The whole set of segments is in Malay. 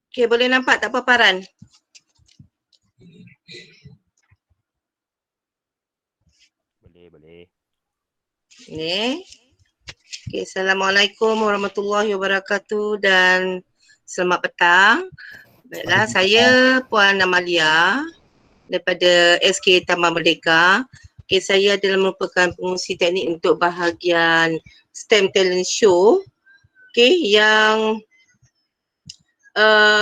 Okey, boleh nampak tak paparan? Boleh. Ni. Okey, Assalamualaikum warahmatullahi wabarakatuh dan selamat petang. Baiklah, saya Puan Amalia daripada SK Taman Merdeka. Okey, saya adalah merupakan pengurusi teknik untuk bahagian STEM Talent Show. Okey, yang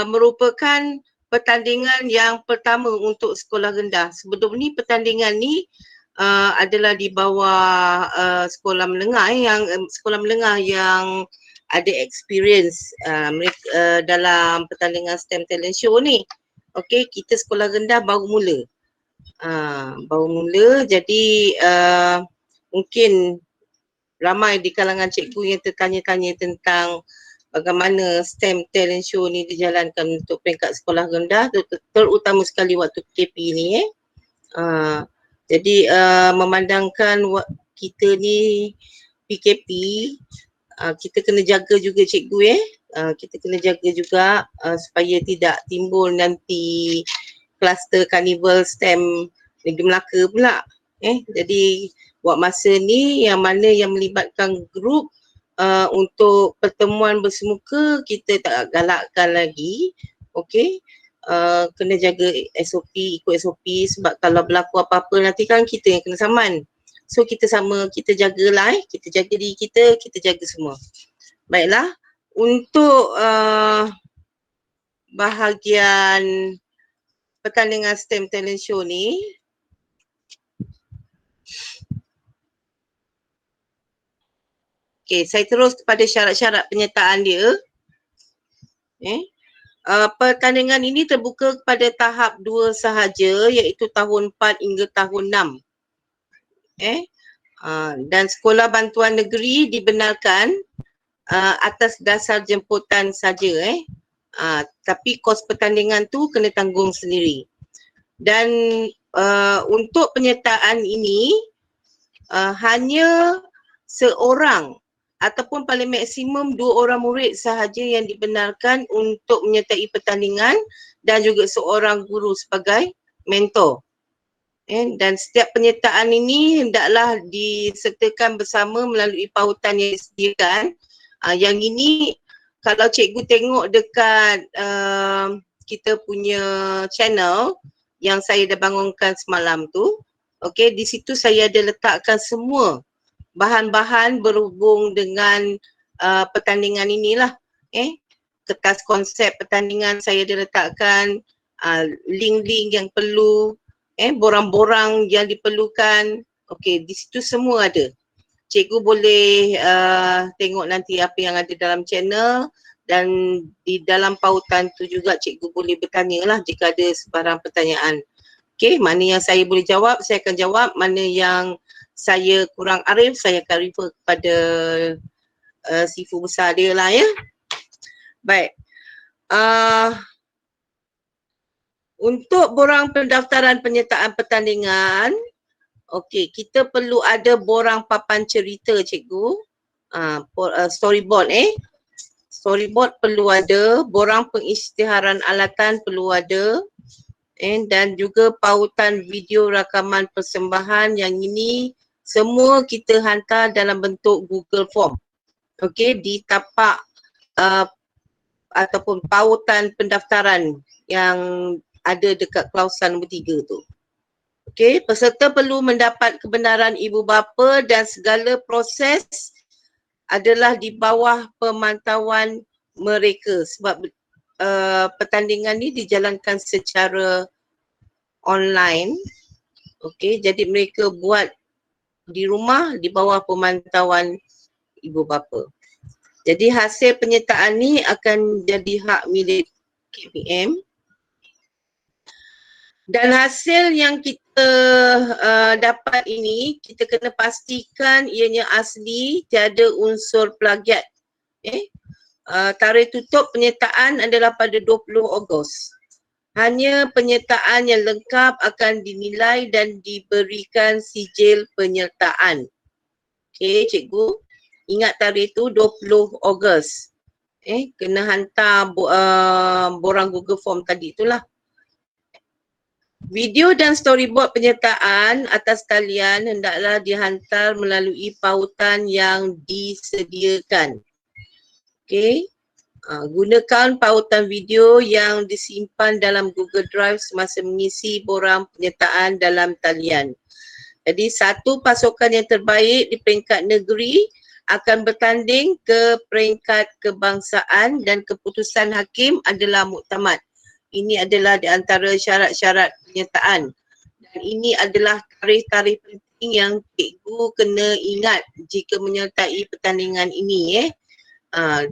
merupakan pertandingan yang pertama untuk sekolah rendah. Sebelum ni pertandingan ni adalah di bawah sekolah menengah yang ada experience dalam pertandingan STEM Talent Show ni. Okey, kita sekolah rendah baru mula. Jadi mungkin ramai di kalangan cikgu yang tertanya-tanya tentang bagaimana STEM Talent Show ni dijalankan untuk peringkat sekolah rendah, terutama sekali waktu PKP ni. Jadi memandangkan kita ni PKP, kita kena jaga juga cikgu kita kena jaga juga supaya tidak timbul nanti kluster karnival STEM Negeri Melaka pula. Jadi buat masa ni yang mana yang melibatkan grup untuk pertemuan bersemuka kita tak galakkan lagi. Okey. Kena jaga SOP, ikut SOP sebab kalau berlaku apa-apa nanti kan kita yang kena saman. So kita jagalah kita jaga diri kita jaga semua. Baiklah, untuk bahagian pertandingan STEM Talent Show ni, okey, saya terus kepada syarat-syarat penyertaan dia. Pertandingan ini terbuka kepada tahap 2 sahaja iaitu tahun 4 hingga tahun 6. Dan sekolah bantuan negeri dibenarkan atas dasar jemputan saja. Tapi kos pertandingan tu kena tanggung sendiri. Dan untuk penyertaan ini hanya seorang ataupun paling maksimum 2 orang murid sahaja yang dibenarkan untuk menyertai pertandingan dan juga seorang guru sebagai mentor. Dan setiap penyertaan ini hendaklah disertakan bersama melalui pautan yang disediakan. Yang ini kalau cikgu tengok dekat kita punya channel yang saya dah bangunkan semalam tu, okey, di situ saya ada letakkan semua bahan-bahan berhubung dengan pertandingan inilah. Kertas konsep pertandingan saya ada letakkan, link-link yang perlu, borang-borang yang diperlukan. Okey, di situ semua ada. Cikgu boleh tengok nanti apa yang ada dalam channel dan di dalam pautan tu juga cikgu boleh bertanya lah jika ada sebarang pertanyaan. Okey, mana yang saya boleh jawab, saya akan jawab. Mana yang saya kurang arif, saya akan refer kepada sifu besar dia lah ya. Baik. Untuk borang pendaftaran penyertaan pertandingan, okey, kita perlu ada borang papan cerita cikgu. Storyboard Storyboard perlu ada, borang pengisytiharan alatan perlu ada. Dan juga pautan video rakaman persembahan yang ini semua kita hantar dalam bentuk Google Form. Okey, di tapak ataupun pautan pendaftaran yang ada dekat klausan nombor 3 tu. Okey, peserta perlu mendapat kebenaran ibu bapa dan segala proses adalah di bawah pemantauan mereka sebab pertandingan ni dijalankan secara online. Okey, jadi mereka buat di rumah di bawah pemantauan ibu bapa. Jadi hasil penyertaan ni akan jadi hak milik KPM. Dan hasil yang kita dapat ini, kita kena pastikan ianya asli, tiada unsur plagiat. Tarikh tutup penyertaan adalah pada 20 Ogos. Hanya penyertaan yang lengkap akan dinilai dan diberikan sijil penyertaan. Okey, cikgu. Ingat tarikh tu 20 Ogos. Kena hantar borang Google Form tadi itulah. Video dan storyboard penyertaan atas talian hendaklah dihantar melalui pautan yang disediakan. Okey. Gunakan pautan video yang disimpan dalam Google Drive semasa mengisi borang penyertaan dalam talian. Jadi satu pasukan yang terbaik di peringkat negeri akan bertanding ke peringkat kebangsaan dan keputusan hakim adalah muktamad. Ini adalah di antara syarat-syarat penyertaan. Dan ini adalah tarikh-tarikh penting yang cikgu kena ingat jika menyertai pertandingan ini.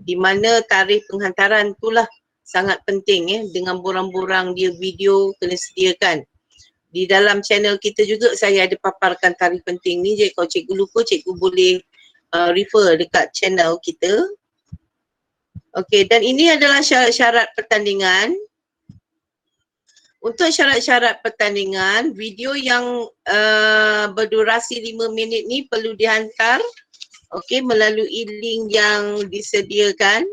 Di mana tarikh penghantaran itulah sangat penting dengan borang-borang dia video kena sediakan. Di dalam channel kita juga saya ada paparkan tarikh penting ni. Jadi kalau cikgu lupa, cikgu boleh refer dekat channel kita. Okey, dan ini adalah syarat-syarat pertandingan. Untuk syarat-syarat pertandingan, video yang berdurasi 5 minit ni perlu dihantar melalui link yang disediakan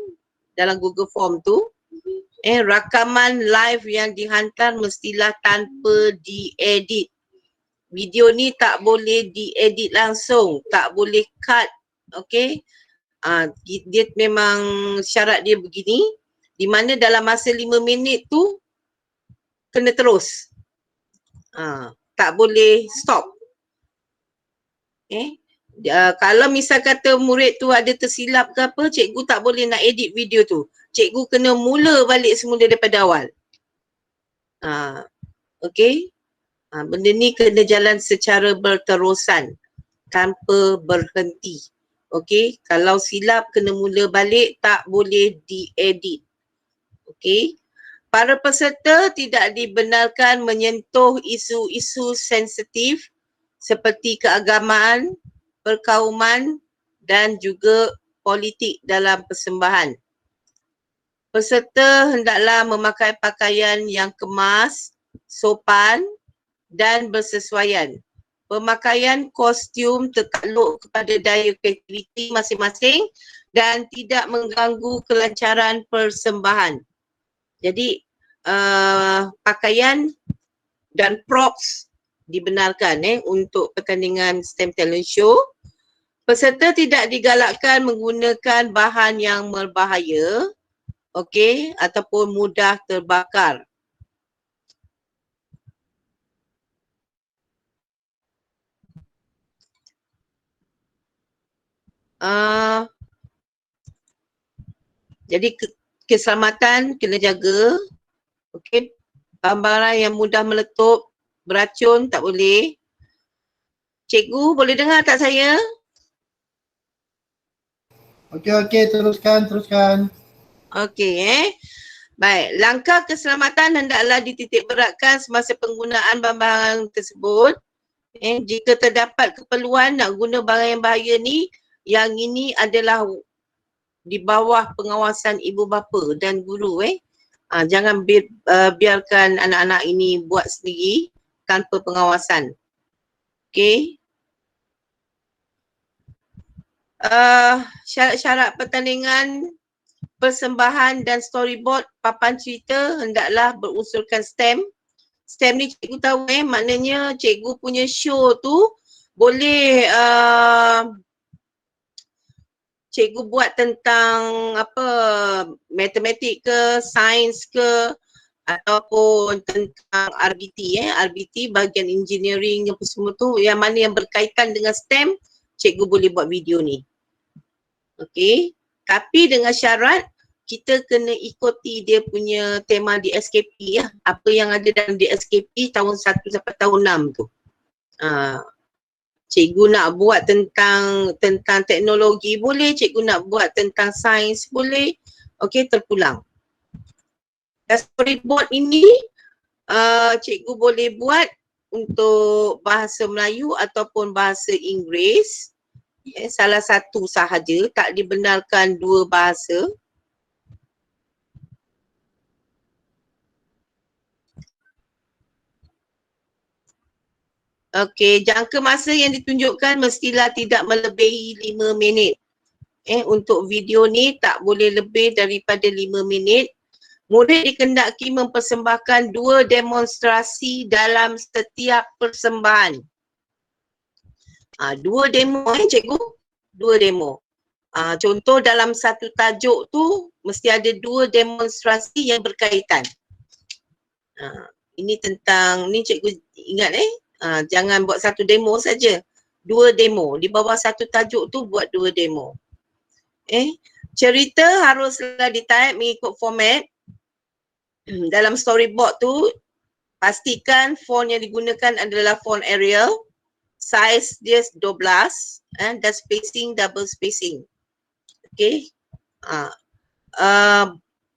dalam Google Form tu. Rakaman live yang dihantar mestilah tanpa diedit. Video ni tak boleh diedit langsung, tak boleh cut. Dia memang syarat dia begini, di mana dalam masa 5 minit tu kena terus. Tak boleh stop. Kalau misal kata murid tu ada tersilap ke apa, cikgu tak boleh nak edit video tu. Cikgu kena mula balik semula daripada awal. Benda ni kena jalan secara berterusan tanpa berhenti. Kalau silap kena mula balik, tak boleh diedit. Para peserta tidak dibenarkan menyentuh isu-isu sensitif seperti keagamaan, perkauman dan juga politik dalam persembahan. Peserta hendaklah memakai pakaian yang kemas, sopan dan bersesuaian. Pemakaian kostum tertakluk kepada daya kreativiti masing-masing dan tidak mengganggu kelancaran persembahan. Jadi pakaian dan props dibenarkan untuk pertandingan STEM Talent Show. Peserta tidak digalakkan menggunakan bahan yang berbahaya, ataupun mudah terbakar. Jadi keselamatan kena jaga. Barang-barang yang mudah meletup, beracun tak boleh. Cikgu boleh dengar tak saya? Okey, teruskan. Baik, langkah keselamatan hendaklah dititik beratkan semasa penggunaan barang-barang tersebut. Jika terdapat keperluan nak guna barang yang bahaya ni, yang ini adalah di bawah pengawasan ibu bapa dan guru. Jangan biarkan anak-anak ini buat sendiri tanpa pengawasan. Syarat-syarat pertandingan, persembahan dan storyboard papan cerita hendaklah berunsurkan STEM. STEM ni cikgu tahu maknanya cikgu punya show tu boleh cikgu buat tentang matematik ke, sains ke, ataupun tentang RBT RBT bahagian engineering apa semua tu, yang mana yang berkaitan dengan STEM, cikgu boleh buat video ni. Tapi dengan syarat kita kena ikuti dia punya tema DSKP apa yang ada dalam DSKP tahun 1 sampai tahun 6 tu. Cikgu nak buat tentang teknologi boleh, cikgu nak buat tentang sains boleh. Terpulang. Dan storyboard ini cikgu boleh buat untuk bahasa Melayu ataupun bahasa Inggeris. Salah satu sahaja, tak dibenarkan dua bahasa. Jangka masa yang ditunjukkan mestilah tidak melebihi 5 minit. Untuk video ni tak boleh lebih daripada 5 minit. Murid dikendaki mempersembahkan 2 demonstrasi dalam setiap persembahan. 2 demo cikgu. 2 demo. Contoh dalam satu tajuk tu mesti ada 2 demonstrasi yang berkaitan. Ini tentang, ni cikgu ingat jangan buat satu demo saja. 2 demo. Di bawah satu tajuk tu buat 2 demo. Cerita haruslah di-type mengikut format. Dalam storyboard tu pastikan font yang digunakan adalah font Arial. Size dia 12 dan spacing double spacing. Okay.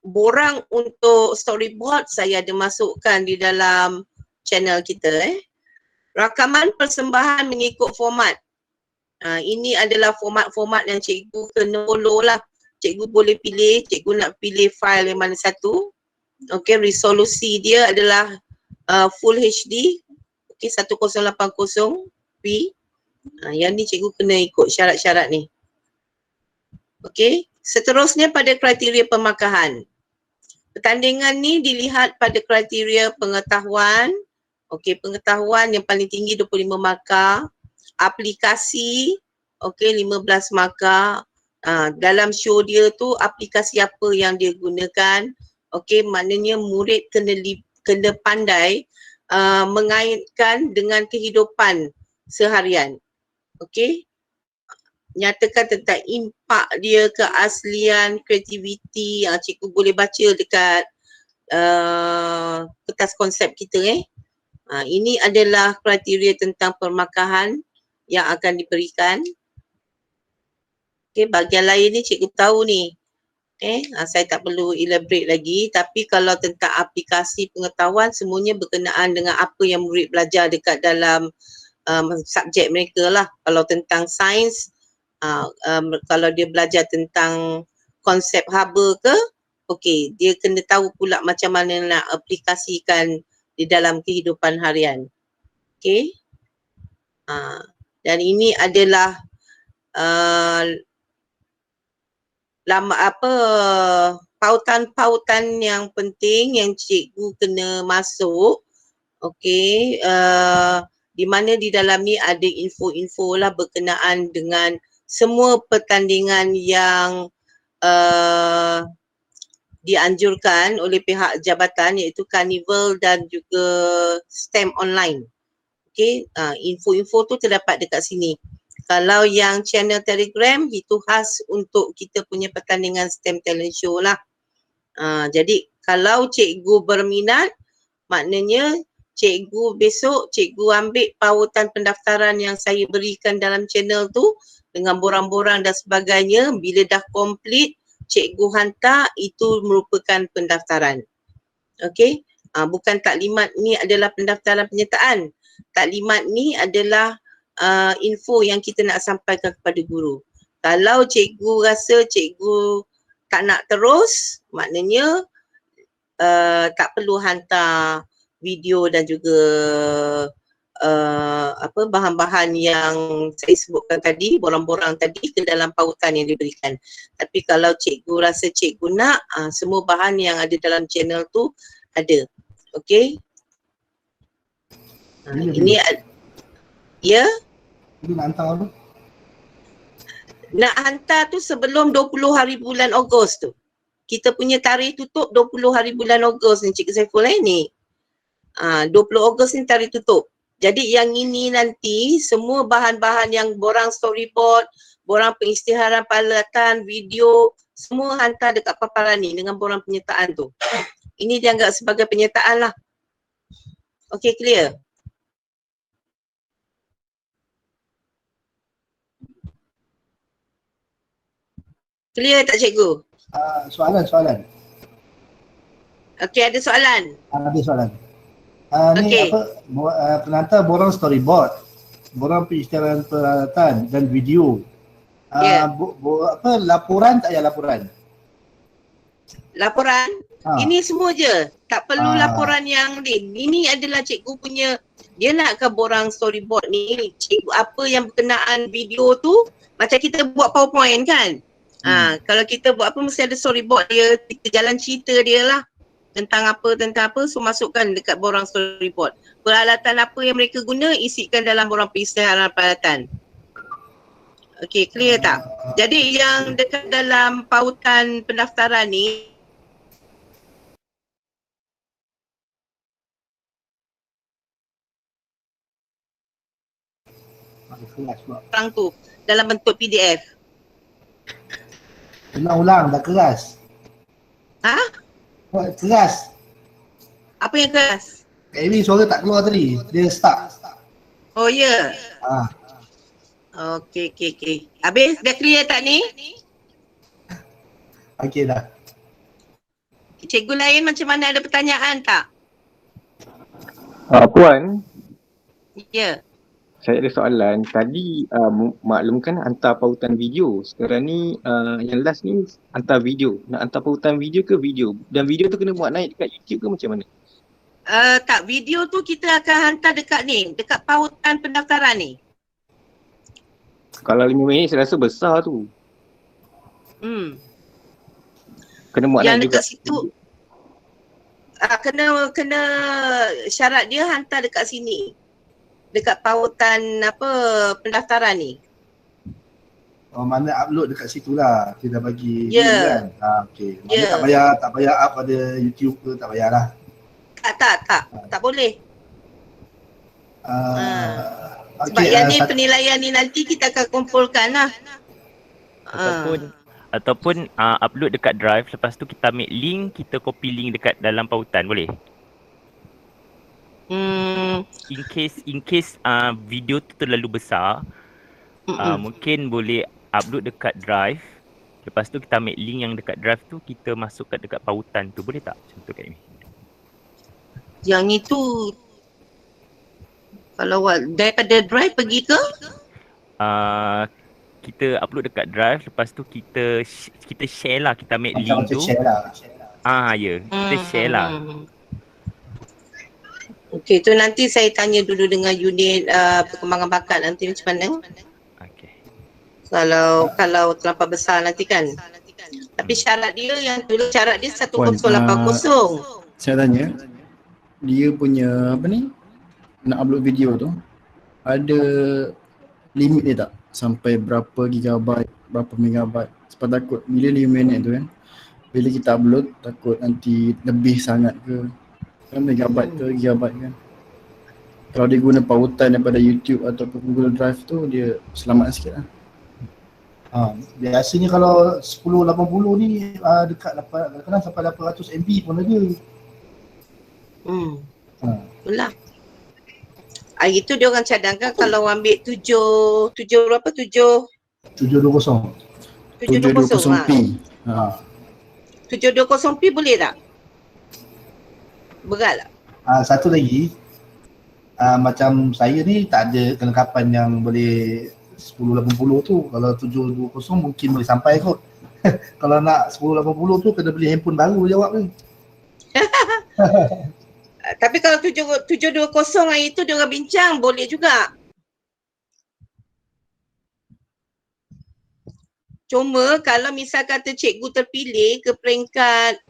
Borang untuk storyboard saya ada masukkan di dalam channel kita. Rakaman persembahan mengikut format. Ini adalah format-format yang cikgu kena follow lah. Cikgu boleh pilih, cikgu nak pilih file yang mana satu. Okay, resolusi dia adalah full HD. Okay, 1080p. Yang ni cikgu kena ikut syarat-syarat ni. Okay, seterusnya pada kriteria pemakahan. Pertandingan ni dilihat pada kriteria pengetahuan. Okay, pengetahuan yang paling tinggi 25 markah. Aplikasi, okay, 15 markah. Dalam show dia tu aplikasi apa yang dia gunakan. Okay, maknanya murid kena pandai mengaitkan dengan kehidupan seharian. Okay, nyatakan tentang impak dia, keaslian, kreativiti. Cikgu boleh baca dekat kertas konsep kita. Ini adalah kriteria tentang permakahan yang akan diberikan. Okay, bahagian lain ni cikgu tahu ni. Saya tak perlu elaborate lagi, tapi kalau tentang aplikasi pengetahuan semuanya berkenaan dengan apa yang murid belajar dekat dalam subjek mereka lah. Kalau tentang sains, kalau dia belajar tentang konsep haba ke, okey, dia kena tahu pula macam mana nak aplikasikan di dalam kehidupan harian. Okey. Dan ini adalah pautan-pautan yang penting yang cikgu kena masuk. Okey, di mana di dalam ni ada info-info lah berkenaan dengan semua pertandingan yang dianjurkan oleh pihak jabatan, iaitu Carnival dan juga STEM online. Okey, info-info tu terdapat dekat sini. Kalau yang channel Telegram itu khas untuk kita punya pertandingan STEM talent show lah. Jadi kalau cikgu berminat, maknanya cikgu besok cikgu ambil pautan pendaftaran yang saya berikan dalam channel tu dengan borang-borang dan sebagainya. Bila dah komplit, cikgu hantar, itu merupakan pendaftaran. Okey, bukan taklimat ni adalah pendaftaran penyertaan. Taklimat ni adalah info yang kita nak sampaikan kepada guru. Kalau cikgu rasa cikgu tak nak terus, maknanya tak perlu hantar video dan juga bahan-bahan yang saya sebutkan tadi, borang-borang tadi ke dalam pautan yang diberikan. Tapi kalau cikgu rasa cikgu nak, semua bahan yang ada dalam channel tu ada. Okey. Ini ya. Ini nak hantar apa? Nak hantar tu sebelum 20 hari bulan Ogos tu. Kita punya tarikh tutup 20 hari bulan Ogos ni Cikgu Saiful ni. 20 Ogos ni tarikh tutup. Jadi yang ini nanti semua bahan-bahan yang borang storyboard, borang pengisytiharan palatan, video, semua hantar dekat paparan ni dengan borang penyertaan tu. Ini dianggap sebagai penyertaan lah. Okey, clear? Clear tak cikgu? Soalan. Okey, ada soalan? Ada soalan. Ni Okey. penhantar borang storyboard, borang pengisytiharan peralatan dan video. Ya. Laporan tak payah laporan? Laporan? Ini semua je. Tak perlu laporan yang lain. Ini adalah cikgu punya, dia nakkan borang storyboard ni, cikgu apa yang berkenaan video tu, macam kita buat PowerPoint kan? Kalau kita buat apa mesti ada storyboard dia, kita jalan cerita dia lah. Tentang apa, so masukkan dekat borang storyboard. Peralatan apa yang mereka guna, isikan dalam borang perisytiharan peralatan. Okey, clear tak? Jadi yang dekat dalam pautan pendaftaran ni, Keras pula. orang tu dalam bentuk PDF. Ulang-ulang dah keras. Ha? Buat keras. Apa yang keras? Kak Amy suara tak keluar tadi. Dia stuck. Oh ya. Ah, Okey. Habis dah clear tak ni? okey dah. Cikgu lain macam mana, ada pertanyaan tak? Puan, Ya. saya ada soalan. Tadi maklumkan hantar pautan video. Sekarang ni yang last ni hantar video. Nak hantar pautan video ke video? Dan video tu kena buat naik dekat YouTube ke macam mana? Tak, video tu kita akan hantar dekat ni, dekat pautan pendaftaran ni. Kalau 5 minit saya rasa besar tu. Kena buat Yang naik juga. dekat situ kena syarat dia hantar dekat sini. Dekat pautan pendaftaran ni. Oh, mana upload dekat situ lah. Kita bagi Ya. link kan. Okey. Mana Ya. tak payah up pada YouTube ke, tak payahlah. Tak boleh. Sebab Okey, yang ni penilaian ni nanti kita akan kumpulkan lah. Ataupun upload dekat drive, lepas tu kita ambil link, kita copy link dekat dalam pautan, boleh? In case video tu terlalu besar, mungkin boleh upload dekat drive. Lepas tu kita ambil link yang dekat drive tu, kita masukkan dekat pautan tu, boleh tak? Macam tu kat ni. Yang itu kalau daripada drive pergi ke? Kita upload dekat drive, lepas tu kita share lah, kita ambil link macam tu. share lah. Ya, kita share lah. Okey, tu nanti saya tanya dulu dengan unit perkembangan bakat nanti macam mana. Okay. Kalau terlampau besar nanti kan. Tapi syarat dia yang dulu syarat dia 1080. Saya tanya, dia punya apa ni, nak upload video tu, ada limit dia tak? Sampai berapa gigabyte, berapa megabyte? Sebab takut bila 5 minit tu kan, bila kita upload takut nanti lebih sangat ke, kan megabyte ke gigabyte kan. Kalau dia guna pautan daripada YouTube ataupun Google Drive tu, dia selamat sikit lah. Biasanya kalau 1080 ni dekat kadang-kadang sampai 800 MB pun ada. Itulah. Itu dia orang cadangkan kalau ambil 720p. 720p. 720p boleh tak? Berat tak? Satu lagi, macam saya ni tak ada kelengkapan yang boleh 1080 tu. Kalau 720 mungkin boleh sampai kot. Kalau nak 1080 tu kena beli handphone baru jawab ni. Tapi kalau 720 hari tu dia orang bincang boleh juga. Cuma kalau misal kata cikgu terpilih ke peringkat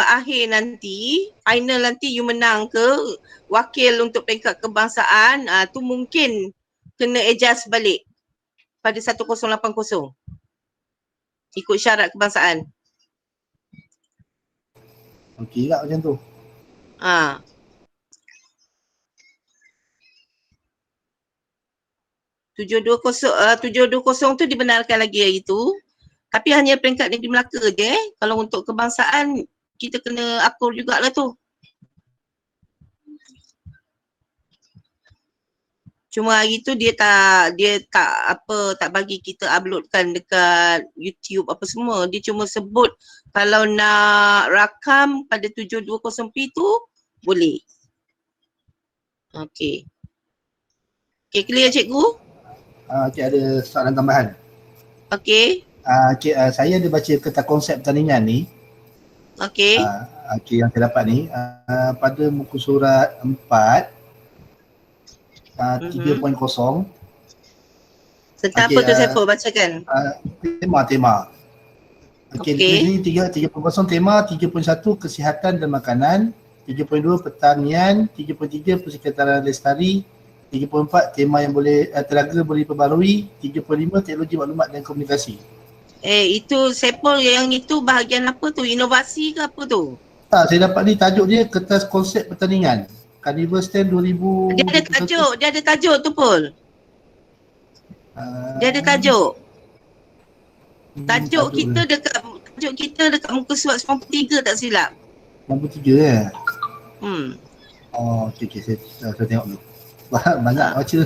akhir nanti, final nanti you menang ke wakil untuk peringkat kebangsaan, tu mungkin kena adjust balik pada 1080. Ikut syarat kebangsaan. Okey tak macam tu? 720 tu dibenarkan lagi hari tu. Tapi hanya peringkat Negeri Melaka je. Kalau untuk kebangsaan kita kena akur jugalah tu. Cuma hari tu dia tak bagi kita uploadkan dekat YouTube apa semua. Dia cuma sebut kalau nak rakam pada 720p tu boleh. Okey. Okey, clear cikgu? Okey, ada soalan tambahan. Okey. Saya ada baca peta konsep pertandingan ni. Okey. Okey, yang saya dapat ni pada muka surat 4 3.0. Tentang apa tu Saiful bacakan? Tema. Okey, Okey. di sini 3.0 tema, 3.1 kesihatan dan makanan, 3.2 pertanian, 3.3 persekitaran lestari, 3.4 tema yang boleh telaga boleh diperbarui, 3.5 teknologi maklumat dan komunikasi. Itu Sepol yang itu bahagian apa tu? Inovasi ke apa tu? Tak, saya dapat ni tajuk dia kertas konsep pertandingan. Carnival Stand 2021. Dia ada tajuk tu Pol. Dia ada tajuk. Tajuk kita dekat muka surat 93 tak silap. 93 Hmm. Oh, okey saya tengok dulu. Banyak baca.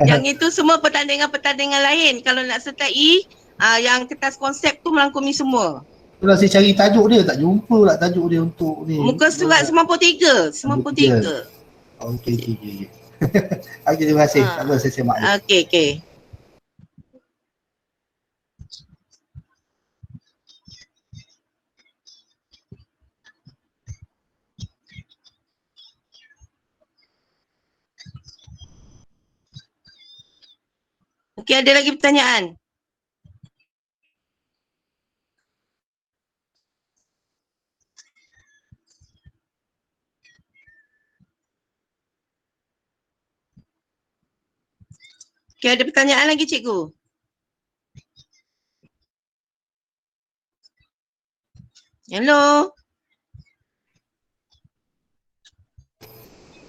Yang itu semua pertandingan-pertandingan lain. Kalau nak sertai yang kertas konsep tu merangkumi semua. Itulah saya cari tajuk dia, tak jumpa pula tajuk dia untuk ni. Muka surat 93. 93. Okey. Okey, terima kasih. Apa saya semak dia. Okey. Okey, ada lagi pertanyaan? Okey, ada pertanyaan lagi cikgu? Hello?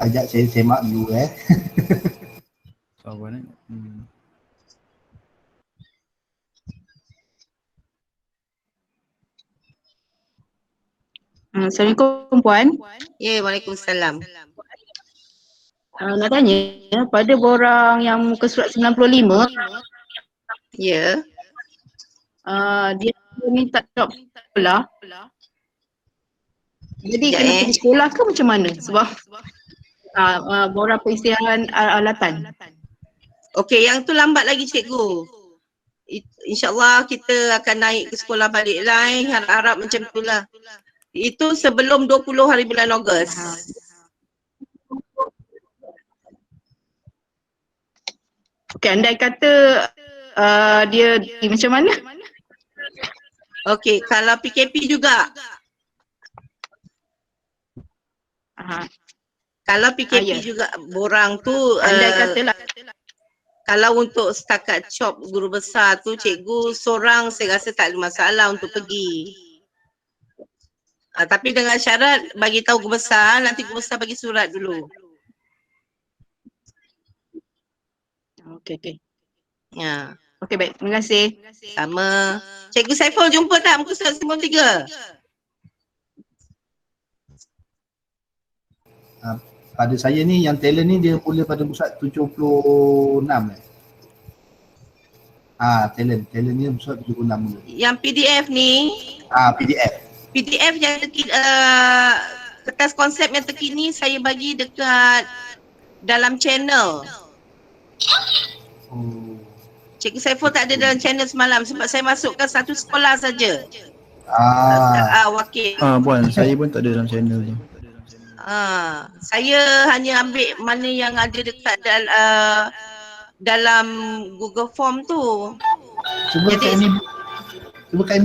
Ajak saya semak dulu Sabar ni. Assalamualaikum Puan. Ya, Waalaikumsalam. Nak tanya pada borang yang muka surat 95, Ya. dia minta job sekolah. Jadi Sekejap, kena pergi sekolah ke macam mana? Sebab borang peristiaan alatan. Okey, yang tu lambat lagi cikgu. InsyaAllah kita akan naik ke sekolah balik lah. Harap-harap macam tu lah. Itu sebelum 20 hari bulan Ogos. Okey, andai kata dia macam mana? Okey, kalau PKP juga. Kalau PKP ya. juga borang tu Andai katalah kalau untuk setakat COP guru besar tu cikgu seorang saya rasa tak ada masalah untuk pergi. Tapi dengan syarat bagi tahu guru besar, nanti guru besar bagi surat dulu. Okey. Ya. Okey, baik. Terima kasih. Sama. Cikgu Saiful jumpa tak muka surat 93? Pada saya ni yang talent ni dia mula pada muka 76 talent ni muka 76 mula. Yang PDF ni, PDF yang kertas konsep yang terkini saya bagi dekat dalam channel. Cikgu Saiful tak ada dalam channel semalam sebab saya masukkan satu sekolah saja. Wakil. Puan, saya pun tak ada dalam channel tu. Saya hanya ambil mana yang ada dekat dalam Google Form tu. Cuba Kak Amy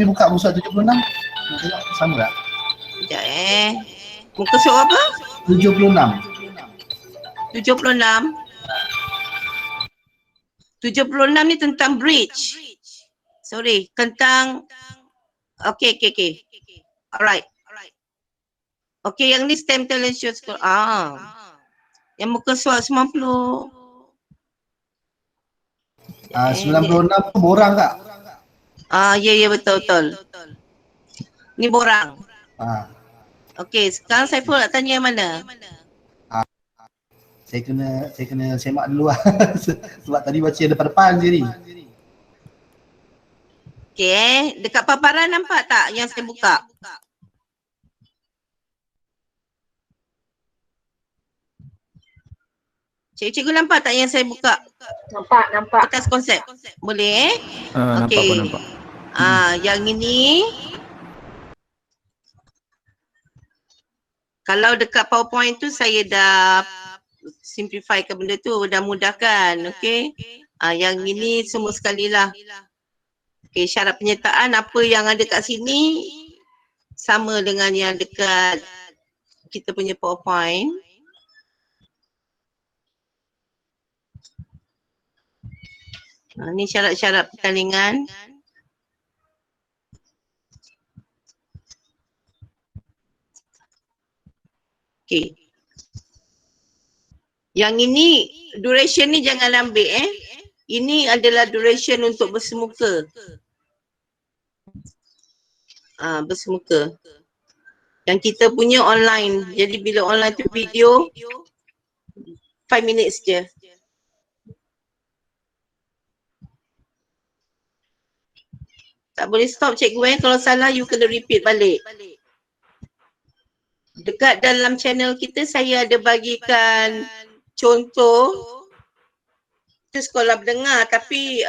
buka muka 76. Tengok sama tak? Sekejap Muka surat apa? 76. 76 ni tentang bridge. Sorry, tentang okey. Alright. Okey, yang ni STEM talent show school. Yang muka surat 90. 96 tu borang tak? Ya betul. Ni borang. Okey, sekarang saya pun nak tanya yang mana? Saya kena semak dulu lah. Sebab tadi baca depan-depan je ni. Okey, dekat paparan nampak tak yang saya buka? Cikgu nampak tak yang saya buka? Nampak. Kertas konsep. Boleh Nampak. Yang ini kalau dekat PowerPoint tu saya dah simplifykan benda tu, dah mudahkan, okey. Yang ini semua sekali lah. Okay, syarat penyertaan apa yang ada kat sini sama dengan yang dekat kita punya PowerPoint. Ni syarat-syarat pertandingan. Okay. Yang ini, duration ni jangan ambil Ini adalah duration untuk bersemuka. Bersemuka. Yang kita punya online. Jadi bila online tu video 5 minutes je. Tak boleh stop cikgu kalau salah you kena repeat balik. Dekat dalam channel kita saya ada bagikan contoh itu sekolah mendengar tapi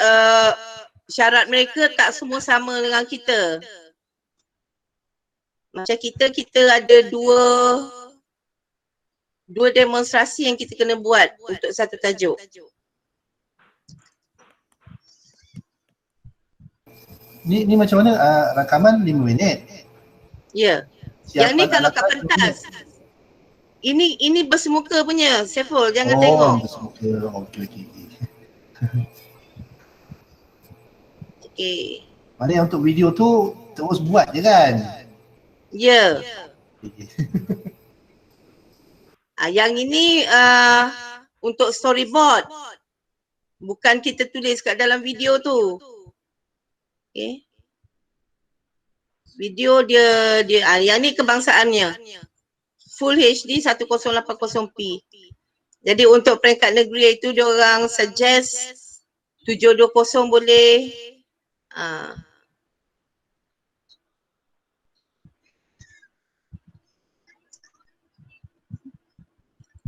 syarat mereka tak semua sama dengan kita. Macam kita ada dua demonstrasi yang kita kena buat untuk satu tajuk. Ni macam mana rakaman 5 minit? Ya. Yang ni kalau kat pentas. Ini bersemuka punya, Saiful, jangan tengok. Oh, bersemuka. Okey. Okey. Maknanya untuk video tu terus buat je kan? Ya. Okay. Yang ini untuk storyboard. Bukan kita tulis kat dalam video tu. Okay. Video dia yang ni kebangsaannya. Full HD 1080p. Jadi untuk peringkat negeri itu dia orang suggest 720 boleh.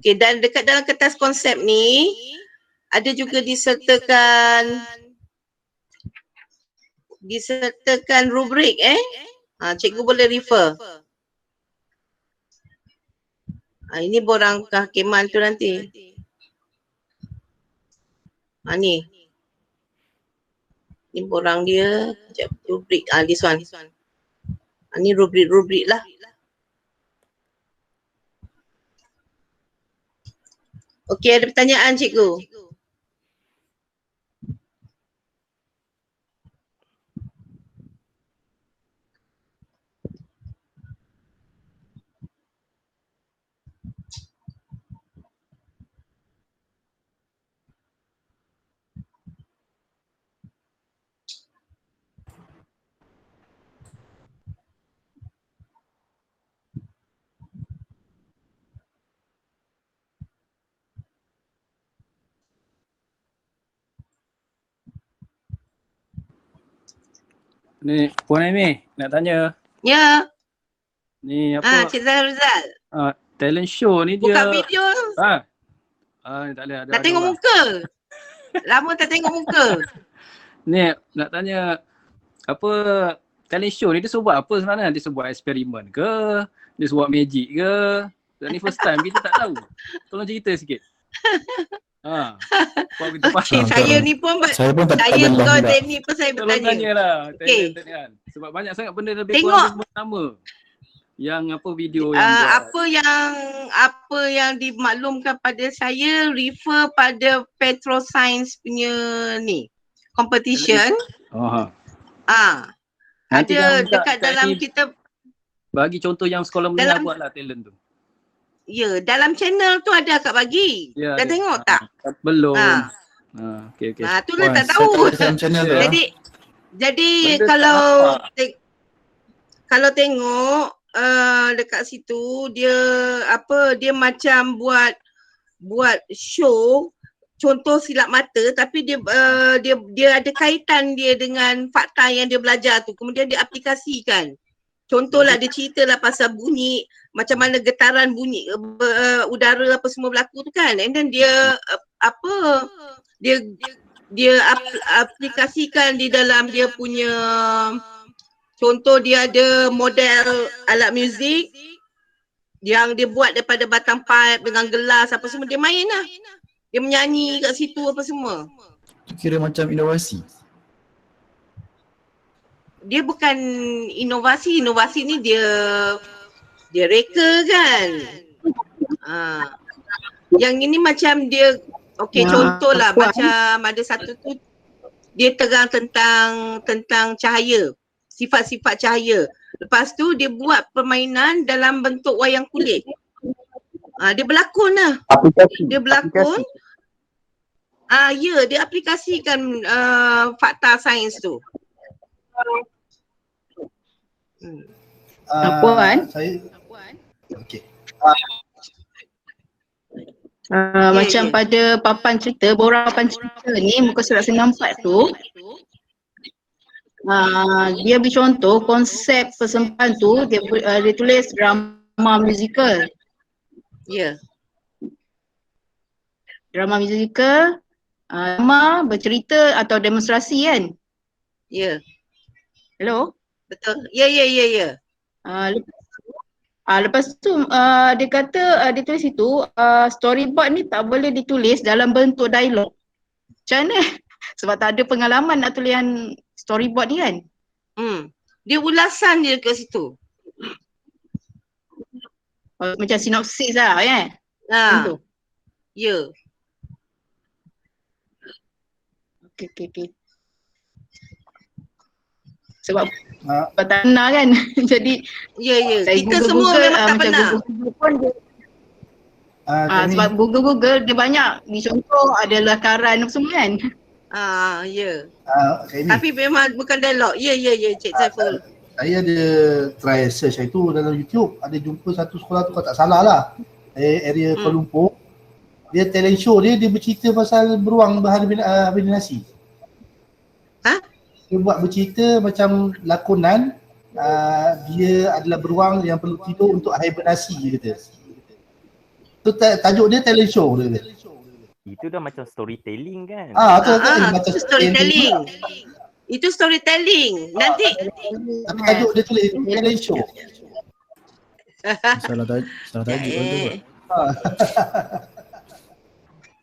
Okay, dan dekat dalam kertas konsep ni ada juga disertakan rubrik cikgu boleh refer. Ini borang kehakiman tu nanti. Ni. Ni borang dia. Sekejap, rubrik. This one. Ni rubrik lah. Okey, ada pertanyaan cikgu? Ni Puan Amy nak tanya. Ya. Ni apa? Cik Zahrizal. Talent show ni dia. Buka video. Tak boleh ada. Nak tengok muka. Lama tak tengok muka. Ni nak tanya apa talent show ni dia suruh buat apa sebenarnya? Dia suruh buat eksperimen ke? Dia suruh buat magic ke? Dan ni first time kita tak tahu. Tolong cerita sikit. Okay, saya ni pun saya kau Danny pun saya tolong bertanya. Tanyalah. Okay. Kan. Sebab banyak sangat benda lebih Tengok. kurang semua sama. Yang apa video yang apa yang dimaklumkan pada saya refer pada Petroscience punya ni competition. Nanti Ada dekat dalam kita bagi contoh yang sekolah menengah buat lah talent tu. Ya, dalam channel tu ada akak bagi. Ya, dah tengok tak? Belum. Okey. Itulah tak tahu. Jadi kalau kalau tengok dekat situ dia macam buat show contoh silap mata tapi dia ada kaitan dia dengan fakta yang dia belajar tu kemudian dia aplikasikan. Contohlah dia ceritalah pasal bunyi macam mana getaran bunyi udara apa semua berlaku tu kan, and then dia aplikasikan di dalam dia punya contoh. Dia ada model alat muzik yang dia buat daripada batang pipe dengan gelas apa semua, dia main lah, dia menyanyi kat situ apa semua. Kira macam inovasi. dia bukan inovasi ni dia reka kan. Yang ini macam dia contohlah macam ada satu tu dia terang tentang cahaya, sifat-sifat cahaya. Lepas tu dia buat permainan dalam bentuk wayang kulit. Dia berlakon lah. Dia berlakon. Dia aplikasikan fakta sains tu. Puan? Okey. Macam pada papan cerita, borang papan cerita ni muka surat 94 tu, dia beri contoh konsep persembahan tu dia tulis drama musical. Ya. Drama musical, drama bercerita atau demonstrasi kan? Ya. Hello? Betul. Ya. Lepas tu dia kata dia tulis itu storyboard ni tak boleh ditulis dalam bentuk dialog. Macam mana? Sebab tak ada pengalaman nak tulisan storyboard ni kan? Dia ulasan dia ke situ. Macam sinopsis lah kan? Macam tu. Ya. Okay. Sebab tak pernah kan? Jadi Ya. saya Kita semua memang tak macam pernah. Google pun dia, sebab Google dia banyak dicontoh ada lakaran apa semua kan? Ya. Kak Amy, Tapi memang bukan dialog. Ya, Cik Saiful. saya ada try search itu dalam YouTube. Ada jumpa satu sekolah tu, kalau tak salah lah, area Kuala Lumpur. Dia talent show dia bercerita pasal beruang berhibernasi. Dia buat bercerita macam lakonan, dia adalah beruang yang perlu tidur untuk hibernasi, dia kata. Tu tajuk dia talent show dia kata. Itu dah macam storytelling kan? Macam Storytelling. Itu storytelling. Nanti tapi tajuk dia tulis talent show. Salah tajuk tu.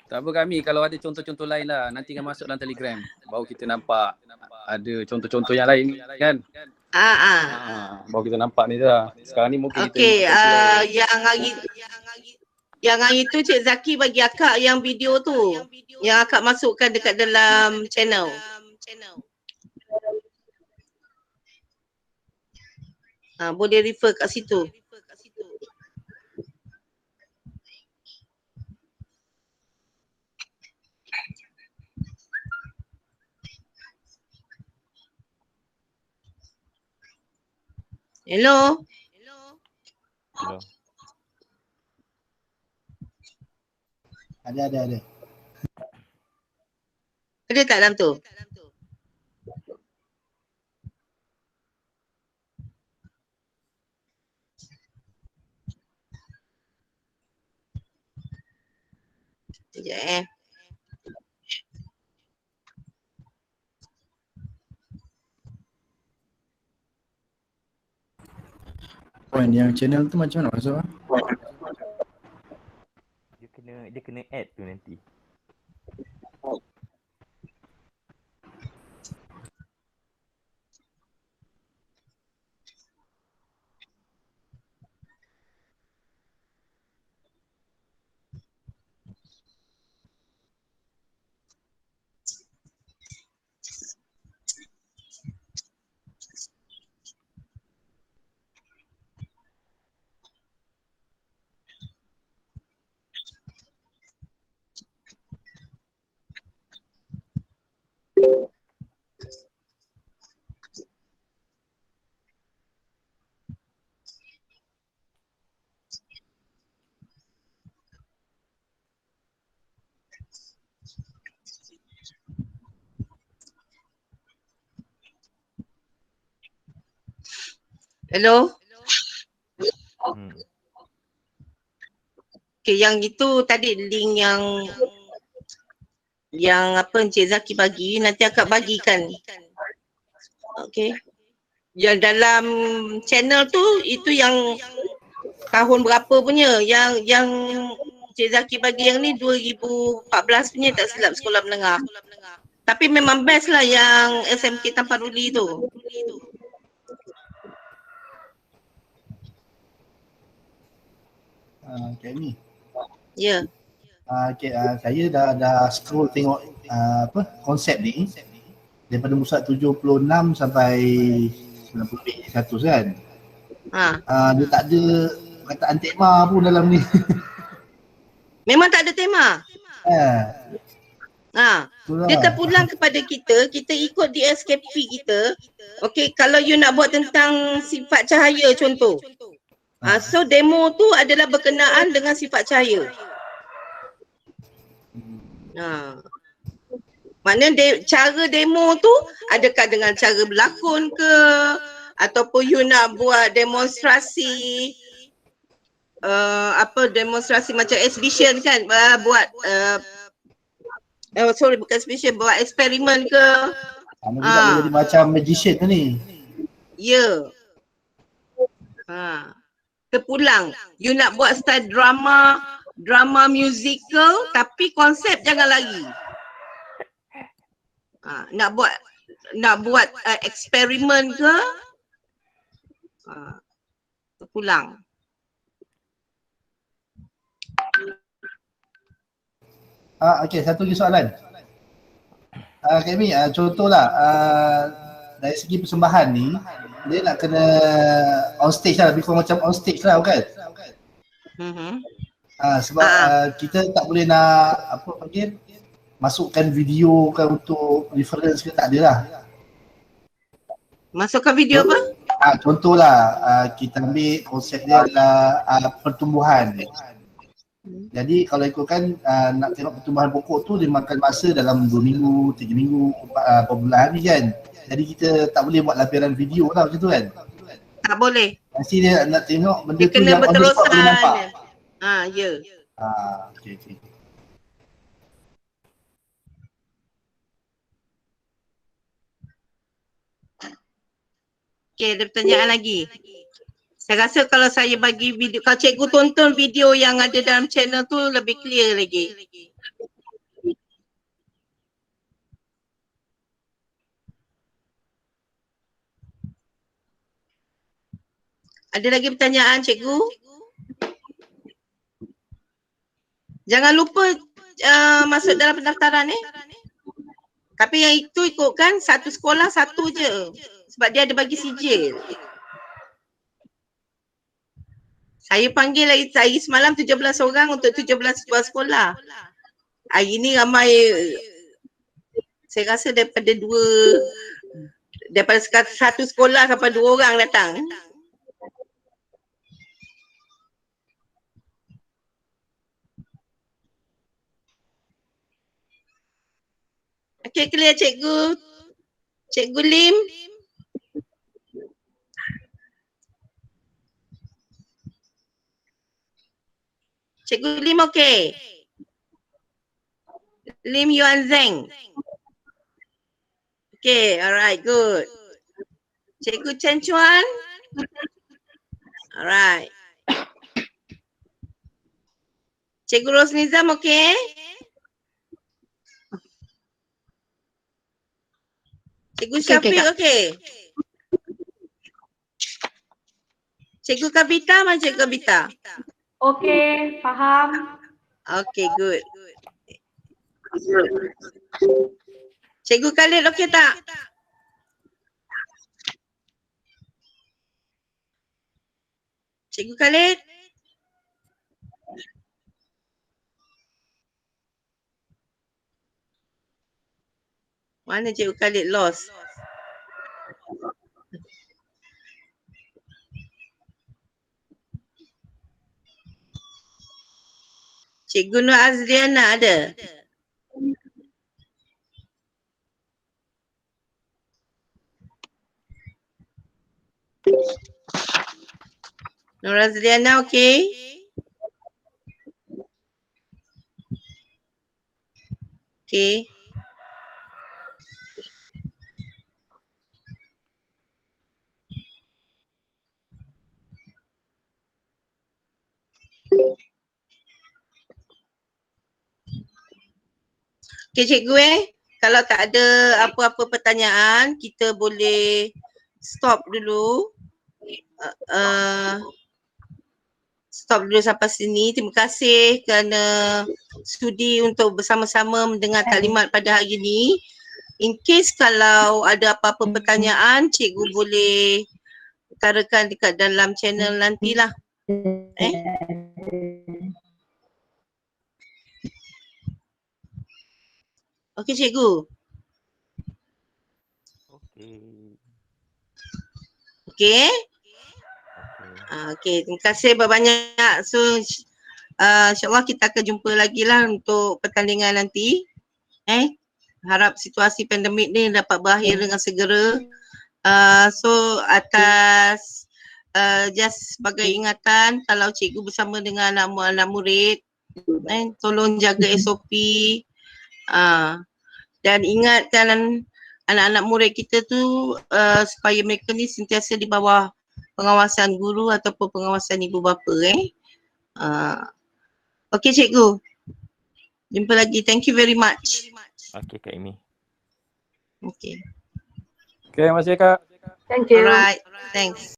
Tak apa kami, kalau ada contoh-contoh lain lah, nanti kan masuk dalam Telegram. Baru kita nampak ada contoh-contoh yang lain kan. Baru kita nampak ni dah. Sekarang ni mungkin okey, kita yang hari tu Cik Zaki bagi akak yang video tu. Yang akak masukkan dekat dalam channel. Boleh refer kat situ. Hello. Hello. Ada. Ada tak dalam tu? Sekejap Puan, yang channel tu macam mana masuk Dia kena add tu nanti. Hello. Okay, yang itu tadi link yang apa Encik Zaki bagi, nanti akak bagikan. Okay. Yang dalam channel tu, itu yang tahun berapa punya, yang Encik Zaki bagi yang ni 2014 punya tak silap, sekolah menengah. Tapi memang best lah yang SMK Tampar Ruli tu. Kak Amy. Ya. Saya dah scroll tengok konsep ni daripada musa 76 sampai 90 100 kan. Dia tak ada perkataan tema pun dalam ni. Memang tak ada tema. Itulah. Dia terpulang kepada kita, kita ikut DSKP kita. Okey, kalau you nak buat tentang sifat cahaya contoh. So demo tu adalah berkenaan dengan sifat cahaya. Maknanya cara demo tu adakah dengan cara berlakon ke, ataupun you nak buat demonstrasi demonstrasi macam exhibition kan, buat bukan exhibition, buat eksperimen ke. Sama juga boleh jadi macam magician tu ni. Ya. Terpulang. You nak buat style drama musical tapi konsep jangan lagi. Nak buat eksperimen ke, terpulang. Okey, satu lagi soalan. Kak Amy, contohlah dari segi persembahan ni, dia nak kena on stage lah, lebih kurang macam on stage lah kan? Sebab kita tak boleh nak masukkan video kan untuk reference ke, tak ada lah. Masukkan video apa? Contohlah kita ambil konsep dia adalah pertumbuhan. Jadi kalau ikutkan nak tengok pertumbuhan pokok tu dia makan masa dalam 2 minggu, 3 minggu, 4 bulan ni kan. Jadi kita tak boleh buat lampiran video lah macam tu kan. Tak boleh. Mesti dia nak tengok benda dia tu yang on the spot boleh nampak. Ya. Okey. Okey, ada pertanyaan lagi. Saya rasa kalau saya bagi video, kalau cikgu tonton video yang ada dalam channel tu lebih clear lagi. Ada lagi pertanyaan cikgu? Jangan lupa masuk dalam pendaftaran Tapi yang itu ikutkan satu sekolah satu je. Sebab dia ada bagi sijil. Saya panggil lagi semalam 17 orang untuk 17 sebuah sekolah. Hari ni ramai, saya rasa daripada satu sekolah sampai 2 orang datang. Okey, clear cikgu. Cikgu Lim. Cikgu Lim okey. Lim Yuan Zeng. Okay, alright, good. Cikgu Chen Chuan. Alright. Cikgu Rosnizam okey? Cikgu Syafiq okey? Cikgu Kavita mana Cikgu Kavita? Okey, faham. Okay, good. Cikgu Khalid okey tak? Cikgu Khalid? Mana Cikgu Khalid lost? Cikgu Nur Azriana ada? Nur Azriana okey? Okey. Okey cikgu kalau tak ada apa-apa pertanyaan, kita boleh stop dulu. stop dulu sampai sini. Terima kasih kerana sudi untuk bersama-sama mendengar taklimat pada hari ini. In case kalau ada apa-apa pertanyaan, cikgu boleh utarakan dekat dalam channel nantilah. Okey cikgu. Okey. Okey. Okey, terima kasih banyak. So insyaAllah kita akan jumpa lagi lah untuk pertandingan nanti. Harap situasi pandemik ni dapat berakhir dengan segera. So atas just sebagai ingatan, kalau cikgu bersama dengan anak murid, tolong jaga SOP. Dan ingatkan anak-anak murid kita tu supaya mereka ni sentiasa di bawah pengawasan guru ataupun pengawasan ibu bapa. Okey cikgu. Jumpa lagi. Thank you very much. Okey Kak Amy. Okay. Okay, terima kasih Kak. Thank you. Alright. Thanks.